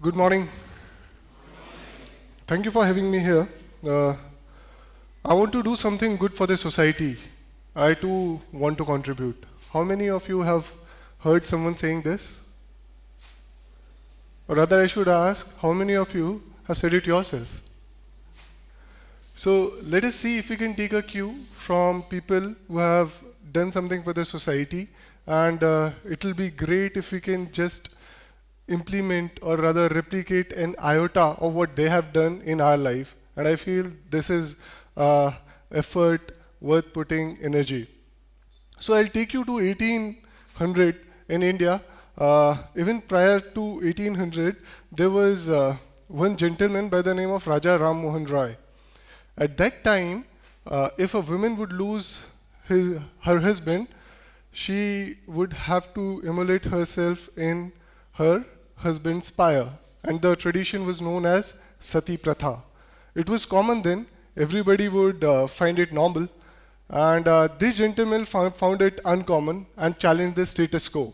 Good morning. Thank you for having me here. I want to do something good for the society. I too want to contribute. How many of you have heard someone saying this? Or rather, I should ask, how many of you have said it yourself? So let us see if we can take a cue from people who have done something for the society, and it will be great if we can just implement or rather replicate an iota of what they have done in our life. And I feel this is effort worth putting energy. So I'll take you to 1800 in India. Even prior to 1800, there was one gentleman by the name of Raja Ram Mohan Roy. At that time, if a woman would lose her husband, she would have to immolate herself in her husband's pyre, and the tradition was known as Sati Pratha. It was common then, everybody would find it normal, and this gentleman found it uncommon and challenged the status quo.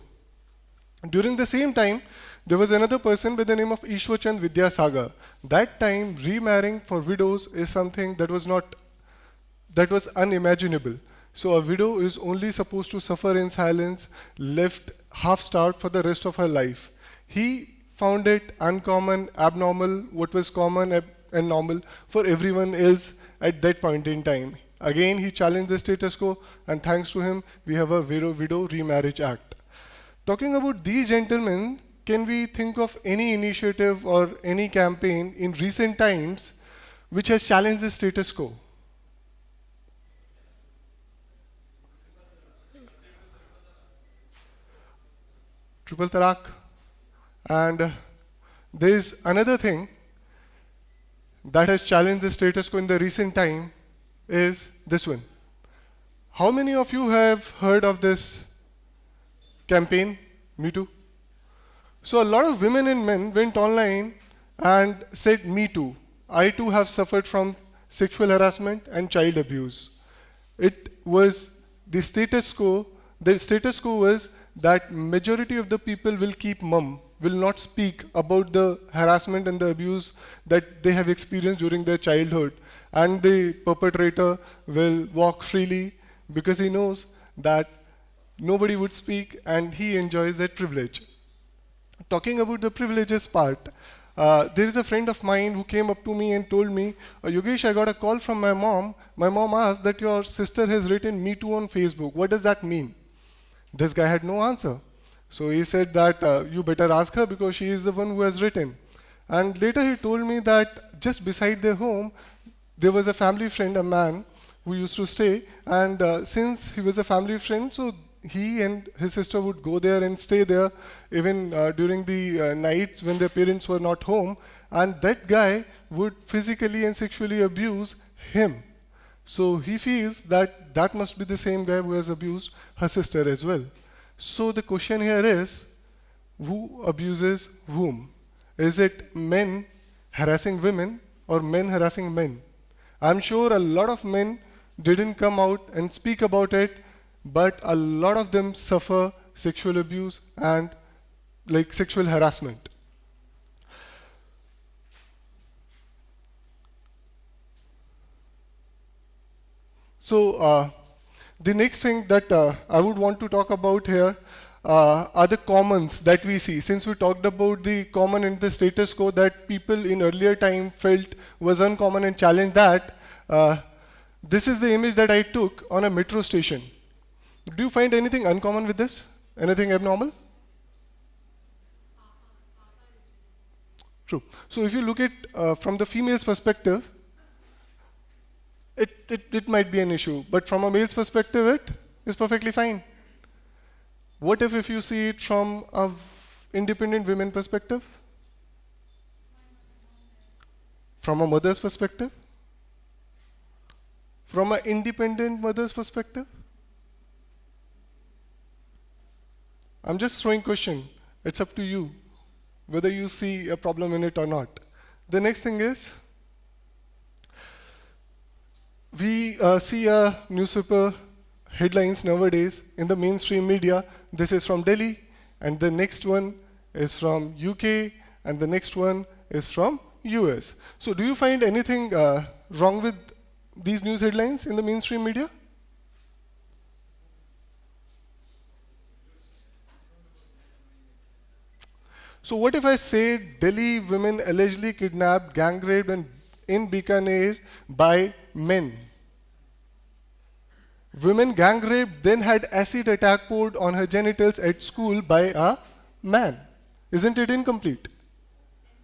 During the same time, there was another person by the name of Ishwarchand Vidyasagar. That time, remarrying for widows is something that was unimaginable. So a widow is only supposed to suffer in silence, left half-starved for the rest of her life. He found it uncommon, abnormal, what was common and normal for everyone else at that point in time. Again, he challenged the status quo, and thanks to him, we have a Widow Remarriage Act. Talking about these gentlemen, can we think of any initiative or any campaign in recent times which has challenged the status quo? Triple Talaq. And there is another thing that has challenged the status quo in the recent time is this one. How many of you have heard of this campaign, Me Too? So a lot of women and men went online and said, Me Too. I too have suffered from sexual harassment and child abuse. It was the status quo. The status quo was that majority of the people will keep mum, will not speak about the harassment and the abuse that they have experienced during their childhood. And the perpetrator will walk freely because he knows that nobody would speak and he enjoys that privilege. Talking about the privileges part, there is a friend of mine who came up to me and told me, Yogesh, I got a call from my mom. My mom asked that your sister has written Me Too on Facebook. What does that mean? This guy had no answer. So he said that you better ask her because she is the one who has written. And later he told me that just beside their home, there was a family friend, a man, who used to stay. And since he was a family friend, so he and his sister would go there and stay there even during the nights when their parents were not home. And that guy would physically and sexually abuse him. So he feels that that must be the same guy who has abused her sister as well. So the question here is, who abuses whom? Is it men harassing women or men harassing men? I'm sure a lot of men didn't come out and speak about it, but a lot of them suffer sexual abuse and like sexual harassment. So the next thing that I would want to talk about here are the commons that we see. Since we talked about the common and the status quo that people in earlier time felt was uncommon and challenged that, this is the image that I took on a metro station. Do you find anything uncommon with this? Anything abnormal? True. So if you look at from the female's perspective, it might be an issue, but from a male's perspective, it is perfectly fine. What if you see it from an independent women perspective? From a mother's perspective? From an independent mother's perspective? I'm just throwing question. It's up to you whether you see a problem in it or not. The next thing is, we see a newspaper headlines nowadays in the mainstream media. This is from Delhi, and the next one is from UK, and the next one is from US. So do you find anything wrong with these news headlines in the mainstream media? So what if I say Delhi women allegedly kidnapped, gang raped and in Bikaner by men? Women gang raped, then had acid attack poured on her genitals at school by a man. Isn't it incomplete?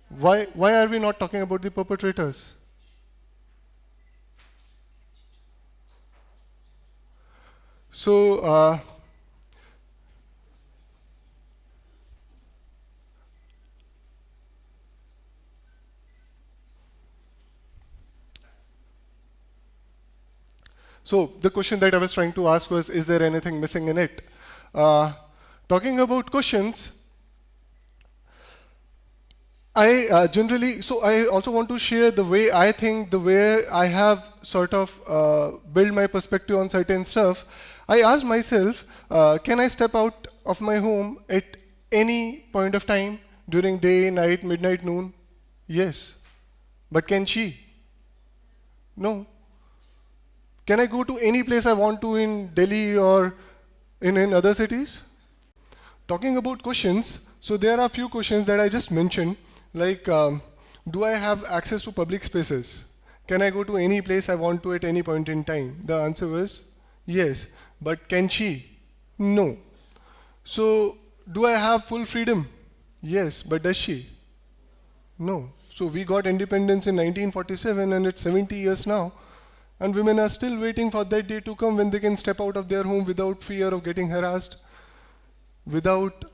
Why are we not talking about the perpetrators? So, so the question that I was trying to ask was, is there anything missing in it? Talking about questions, I generally, so I also want to share the way I think, the way I have sort of built my perspective on certain stuff. I asked myself, can I step out of my home at any point of time during day, night, midnight, noon? Yes. But can she? No. Can I go to any place I want to in Delhi or in other cities? Talking about questions, so there are a few questions that I just mentioned, like do I have access to public spaces? Can I go to any place I want to at any point in time? The answer was yes. But can she? No. So do I have full freedom? Yes. But does she? No. So we got independence in 1947 and it's 70 years now. And women are still waiting for that day to come when they can step out of their home without fear of getting harassed, without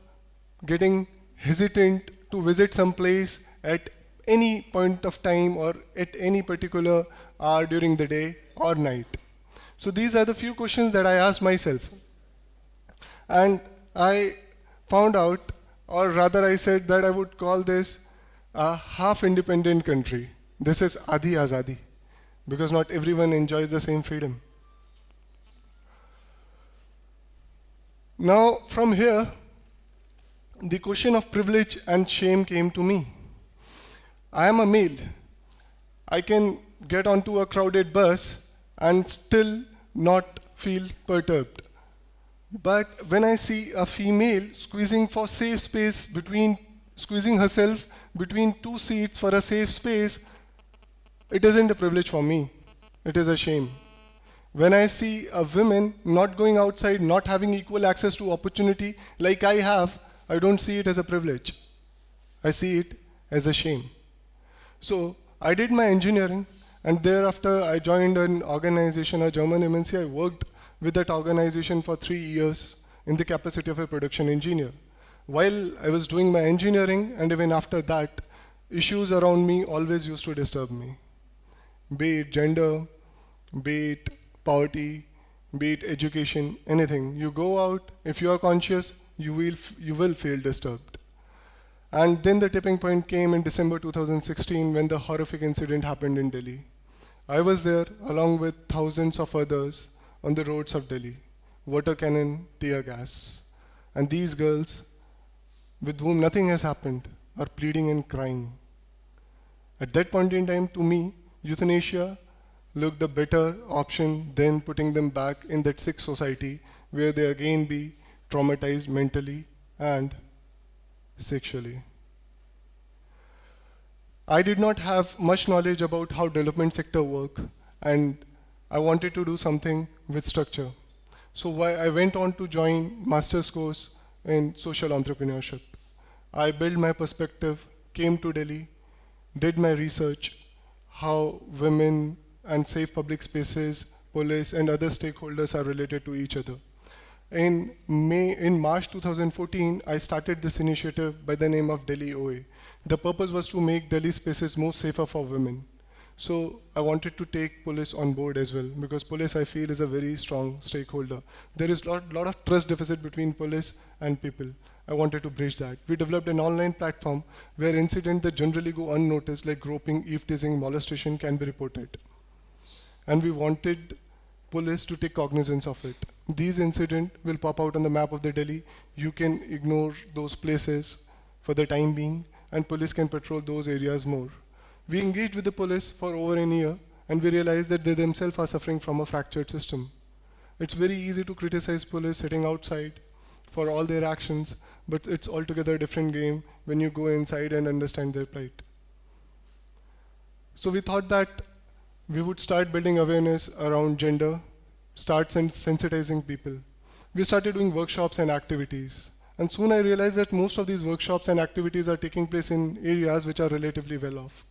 getting hesitant to visit some place at any point of time or at any particular hour during the day or night. So these are the few questions that I asked myself. And I found out, or rather I said that I would call this a half-independent country. This is Adi Azadi, because not everyone enjoys the same freedom. Now, from here, the question of privilege and shame came to me. I am a male. I can get onto a crowded bus and still not feel perturbed. But when I see a female squeezing for safe space squeezing herself between two seats for a safe space, it isn't a privilege for me. It is a shame. When I see a woman not going outside, not having equal access to opportunity like I have, I don't see it as a privilege. I see it as a shame. So I did my engineering, and thereafter I joined an organization, a German MNC. I worked with that organization for 3 years in the capacity of a production engineer. While I was doing my engineering, and even after that, issues around me always used to disturb me. Be it gender, be it poverty, be it education, anything. You go out, if you are conscious, you will feel disturbed. And then the tipping point came in December 2016 when the horrific incident happened in Delhi. I was there along with thousands of others on the roads of Delhi, water cannon, tear gas. And these girls, with whom nothing has happened, are pleading and crying. At that point in time, to me, euthanasia looked a better option than putting them back in that sick society where they again be traumatized mentally and sexually. I did not have much knowledge about how development sector work, and I wanted to do something with structure. So I went on to join master's course in social entrepreneurship. I built my perspective, came to Delhi, did my research, how women and safe public spaces, police and other stakeholders are related to each other. In March 2014, I started this initiative by the name of Delhi OA. The purpose was to make Delhi spaces more safer for women. So I wanted to take police on board as well, because police, I feel, is a very strong stakeholder. There is a lot of trust deficit between police and people. I wanted to bridge that. We developed an online platform where incidents that generally go unnoticed, like groping, eve-teasing, molestation, can be reported. And we wanted police to take cognizance of it. These incidents will pop out on the map of the Delhi. You can ignore those places for the time being, and police can patrol those areas more. We engaged with the police for over a year, and we realized that they themselves are suffering from a fractured system. It's very easy to criticize police sitting outside for all their actions, but it's altogether a different game when you go inside and understand their plight. So we thought that we would start building awareness around gender, start sensitizing people. We started doing workshops and activities. And soon I realized that most of these workshops and activities are taking place in areas which are relatively well off.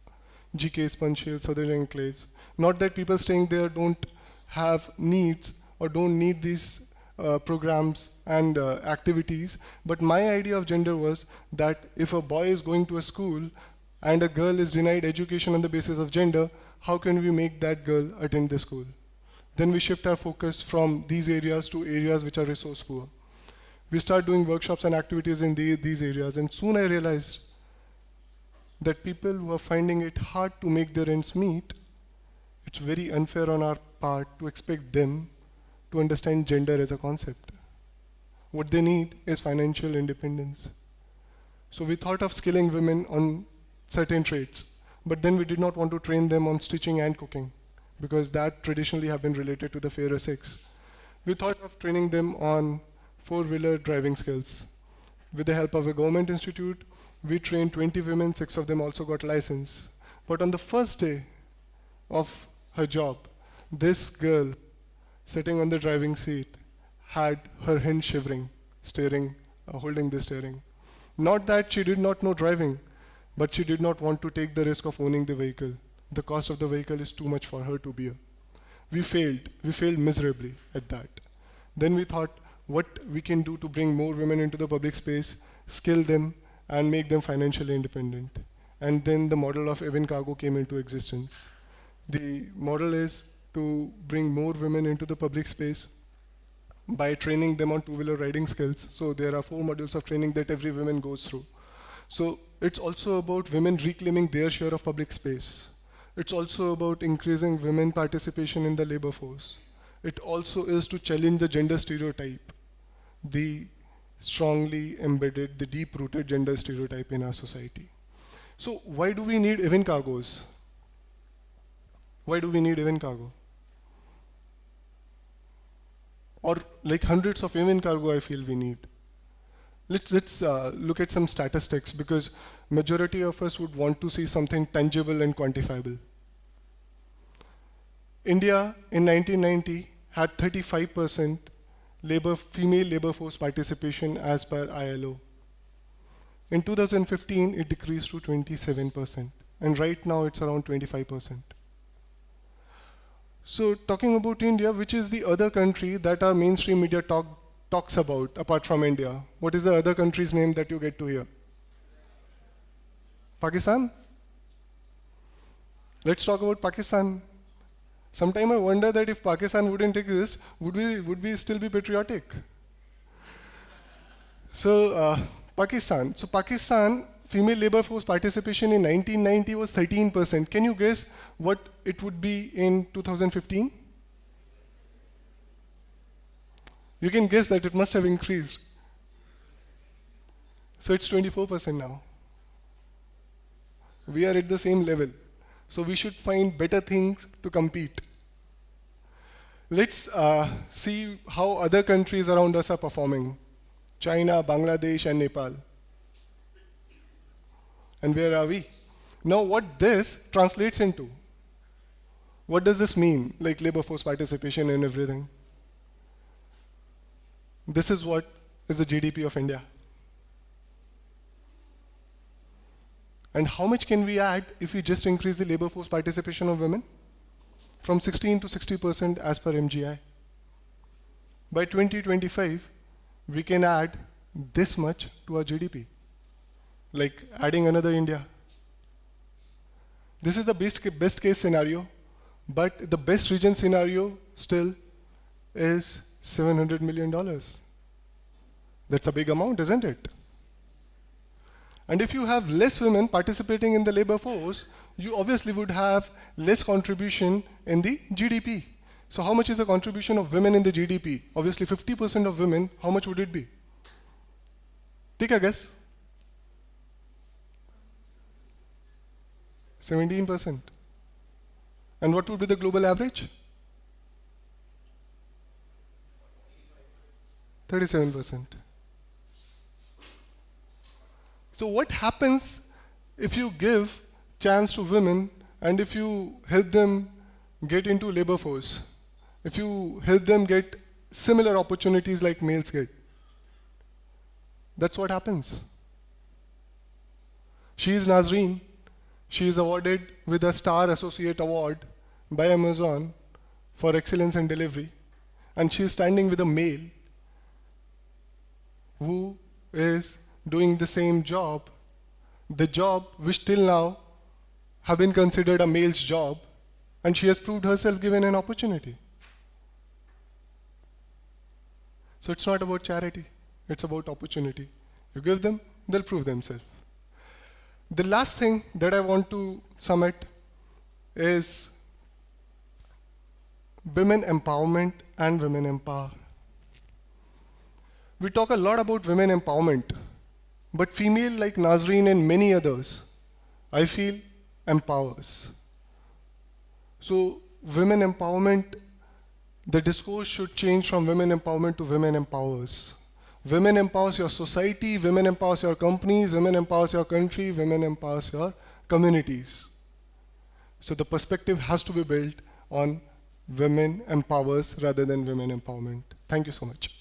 GK, Sponge Hill, Southern Enclaves. Not that people staying there don't have needs or don't need these programs and activities, but my idea of gender was that if a boy is going to a school and a girl is denied education on the basis of gender, how can we make that girl attend the school? Then we shift our focus from these areas to areas which are resource poor. We start doing workshops and activities in these areas, and soon I realized that people who are finding it hard to make their ends meet, it's very unfair on our part to expect them to understand gender as a concept. What they need is financial independence. So we thought of skilling women on certain traits, but then we did not want to train them on stitching and cooking, because that traditionally have been related to the fairer sex. We thought of training them on four-wheeler driving skills. With the help of a government institute, we trained 20 women, 6 of them also got license. But on the first day of her job, this girl sitting on the driving seat had her hand shivering, holding the steering. Not that she did not know driving, but she did not want to take the risk of owning the vehicle. The cost of the vehicle is too much for her to bear. We failed miserably at that. Then we thought what we can do to bring more women into the public space, skill them, and make them financially independent. And then the model of Evan Cargo came into existence. The model is to bring more women into the public space by training them on two-wheeler riding skills. So there are 4 modules of training that every woman goes through. So it's also about women reclaiming their share of public space. It's also about increasing women participation in the labor force. It also is to challenge the gender stereotype, the strongly embedded, the deep-rooted gender stereotype in our society. So why do we need even cargos? Why do we need even cargo? Or like hundreds of even cargo I feel we need. Let's look at some statistics, because majority of us would want to see something tangible and quantifiable. India in 1990 had 35% female labor force participation as per ILO. In 2015, it decreased to 27%, and right now it's around 25%. So talking about India, which is the other country that our mainstream media talks about, apart from India? What is the other country's name that you get to hear? Pakistan? Let's talk about Pakistan. Sometimes I wonder that if Pakistan wouldn't exist, would we still be patriotic? So Pakistan. So Pakistan, female labor force participation in 1990 was 13%. Can you guess what it would be in 2015? You can guess that it must have increased. So it's 24% now. We are at the same level. So we should find better things to compete. Let's see how other countries around us are performing. China, Bangladesh, and Nepal. And where are we? Now what this translates into? What does this mean, like labor force participation and everything? This is what is the GDP of India. And how much can we add if we just increase the labor force participation of women? From 16 to 60% as per MGI. By 2025, we can add this much to our GDP, like adding another India. This is the best case scenario, but the best region scenario still is $700 million. That's a big amount, isn't it? And if you have less women participating in the labor force, you obviously would have less contribution in the GDP. So how much is the contribution of women in the GDP? Obviously 50% of women, how much would it be? Take a guess. 17%. And what would be the global average? 37%. So what happens if you give chance to women and if you help them get into labor force? If you help them get similar opportunities like males get? That's what happens. She is Nazreen. She is awarded with a Star Associate Award by Amazon for excellence in delivery. And she is standing with a male who is doing the same job, the job which till now have been considered a male's job, and she has proved herself given an opportunity. So it's not about charity, it's about opportunity. You give them, they'll prove themselves. The last thing that I want to summit is women empowerment and women empower. We talk a lot about women empowerment, but female like Nazreen and many others, I feel, empowers. So women empowerment, the discourse should change from women empowerment to women empowers. Women empowers your society, women empowers your companies, women empowers your country, women empowers your communities. So the perspective has to be built on women empowers rather than women empowerment. Thank you so much.